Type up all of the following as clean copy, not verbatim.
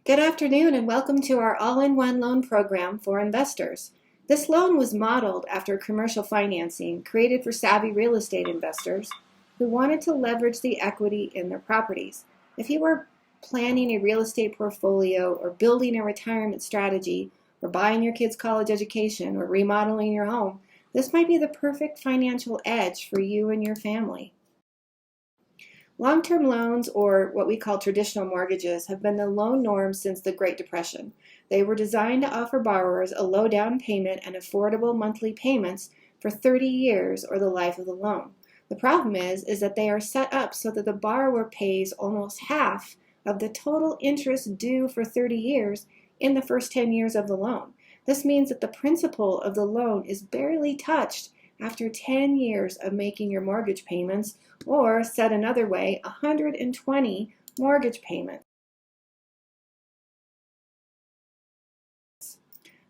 Good afternoon and welcome to our all-in-one loan program for investors. This loan was modeled after commercial financing created for savvy real estate investors who wanted to leverage the equity in their properties. If you are planning a real estate portfolio or building a retirement strategy or buying your kids' college education or remodeling your home, this might be the perfect financial edge for you and your family. Long-term loans, or what we call traditional mortgages, have been the loan norm since the Great Depression. They were designed to offer borrowers a low down payment and affordable monthly payments for 30 years or the life of the loan. The problem is that they are set up so that the borrower pays almost half of the total interest due for 30 years in the first 10 years of the loan. This means that the principal of the loan is barely touched after 10 years of making your mortgage payments, or said another way, 120 mortgage payments.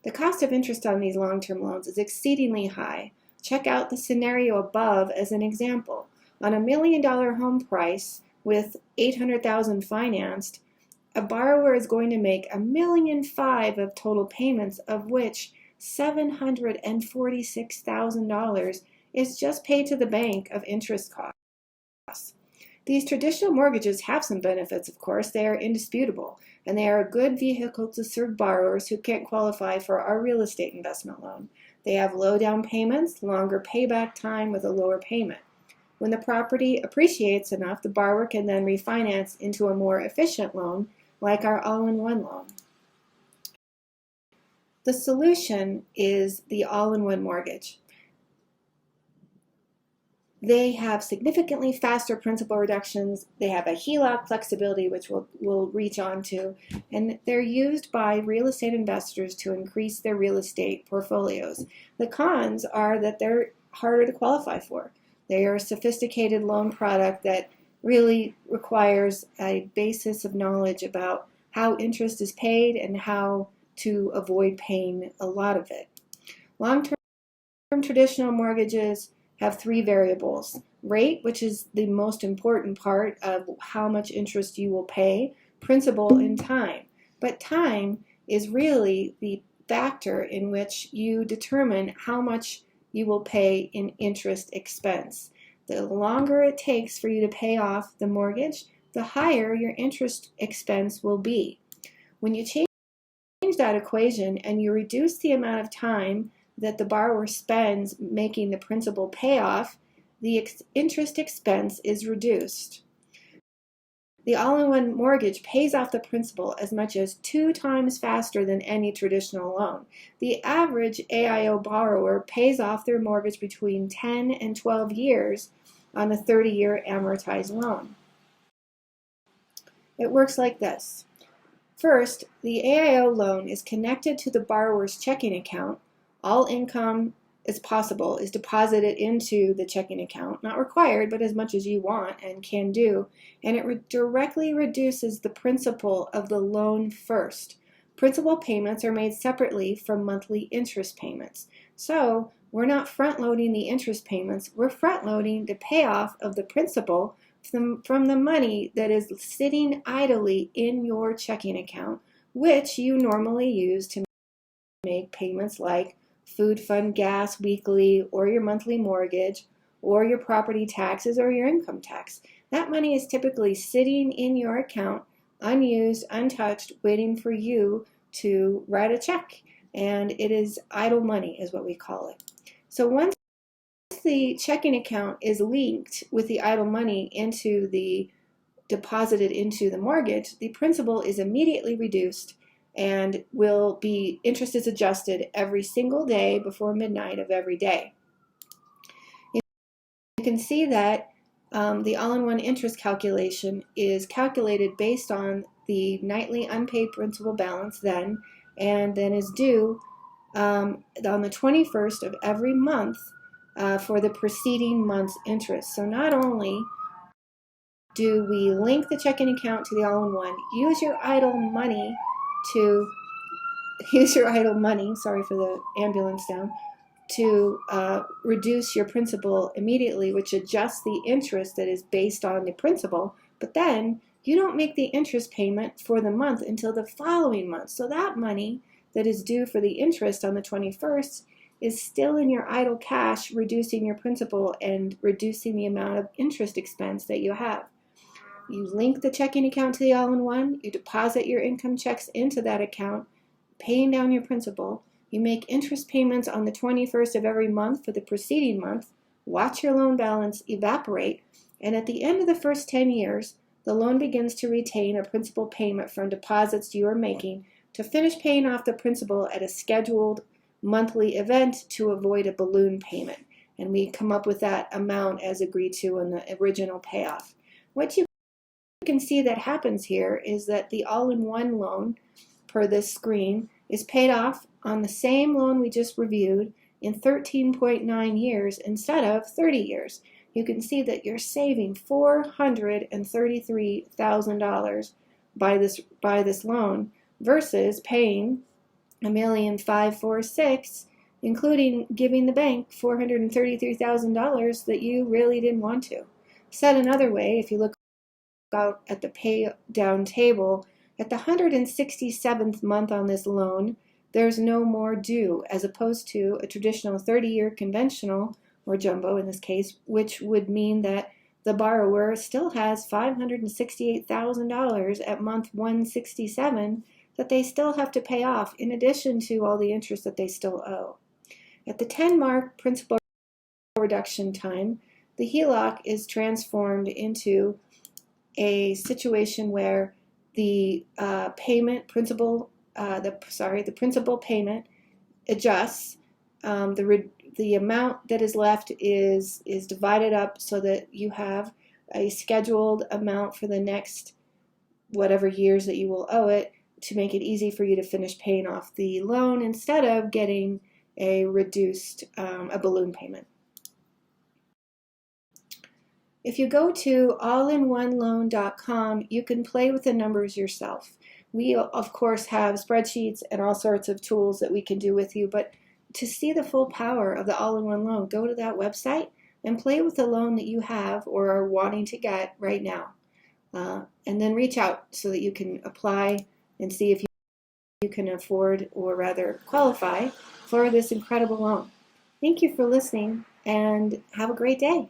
The cost of interest on these long-term loans is exceedingly high. Check out the scenario above as an example. On a $1 million home price with $800,000 financed, a borrower is going to make $1.5 million of total payments, of which $746,000 is just paid to the bank of interest costs. These traditional mortgages have some benefits, of course. They are indisputable, and they are a good vehicle to serve borrowers who can't qualify for our real estate investment loan. They have low down payments, longer payback time with a lower payment. When the property appreciates enough, the borrower can then refinance into a more efficient loan, like our all-in-one loan. The solution is the all-in-one mortgage. They have significantly faster principal reductions. They have a HELOC flexibility, which we'll reach on to, and they're used by real estate investors to increase their real estate portfolios. The cons are that they're harder to qualify for. They are a sophisticated loan product that really requires a basis of knowledge about how interest is paid and how to avoid paying a lot of it. Long-term traditional mortgages have three variables: rate, which is the most important part of how much interest you will pay, principal, and time. But time is really the factor in which you determine how much you will pay in interest expense. The longer it takes for you to pay off the mortgage, the higher your interest expense will be. When you change that equation and you reduce the amount of time that the borrower spends making the principal payoff, the interest expense is reduced. The all-in-one mortgage pays off the principal as much as 2 times faster than any traditional loan. The average AIO borrower pays off their mortgage between 10 and 12 years on a 30-year amortized loan. It works like this. First, the AIO loan is connected to the borrower's checking account. All income as possible is deposited into the checking account, not required, but as much as you want and can do, and it directly reduces the principal of the loan first. Principal payments are made separately from monthly interest payments. So we're not front-loading the interest payments, we're front-loading the payoff of the principal from the money that is sitting idly in your checking account, which you normally use to make payments like food, fund, gas weekly, or your monthly mortgage, or your property taxes, or your income tax. That money is typically sitting in your account, unused, untouched, waiting for you to write a check. And it is idle money, is what we call it. So once the checking account is linked with the idle money deposited into the mortgage, the principal is immediately reduced and interest is adjusted every single day before midnight of every day. You can see that the all-in-one interest calculation is calculated based on the nightly unpaid principal balance then, and then is due on the 21st of every month for the preceding month's interest. So not only do we link the checking account to the all-in-one, use your idle money, sorry for the ambulance sound, to reduce your principal immediately, which adjusts the interest that is based on the principal, but then you don't make the interest payment for the month until the following month. So that money that is due for the interest on the 21st is still in your idle cash, reducing your principal and reducing the amount of interest expense that you have. You link the checking account to the all-in-one, you deposit your income checks into that account, paying down your principal. You make interest payments on the 21st of every month for the preceding month, watch your loan balance evaporate, and at the end of the first 10 years, the loan begins to retain a principal payment from deposits you are making to finish paying off the principal at a scheduled monthly event to avoid a balloon payment. And we come up with that amount as agreed to in the original payoff. What you can see that happens here is that the all-in-one loan per this screen is paid off on the same loan we just reviewed in 13.9 years instead of 30 years. You can see that you're saving $433,000 by this loan versus paying $1,546,000, including giving the bank $433,000 that you really didn't want to. Said another way, if you look out at the pay down table, at the 167th month on this loan, there's no more due, as opposed to a traditional 30-year conventional, or jumbo in this case, which would mean that the borrower still has $568,000 at month 167 that they still have to pay off, in addition to all the interest that they still owe. At the 10-mark principal reduction time, the HELOC is transformed into a situation where the principal payment adjusts. The amount that is left is divided up so that you have a scheduled amount for the next whatever years that you will owe it, to make it easy for you to finish paying off the loan instead of getting a reduced a balloon payment. If you go to allinOneLoan.com, you can play with the numbers yourself. We, of course, have spreadsheets and all sorts of tools that we can do with you, but to see the full power of the all-in-one loan, go to that website and play with the loan that you have or are wanting to get right now. And then reach out so that you can apply and see if you can afford, or rather qualify, for this incredible loan. Thank you for listening and have a great day.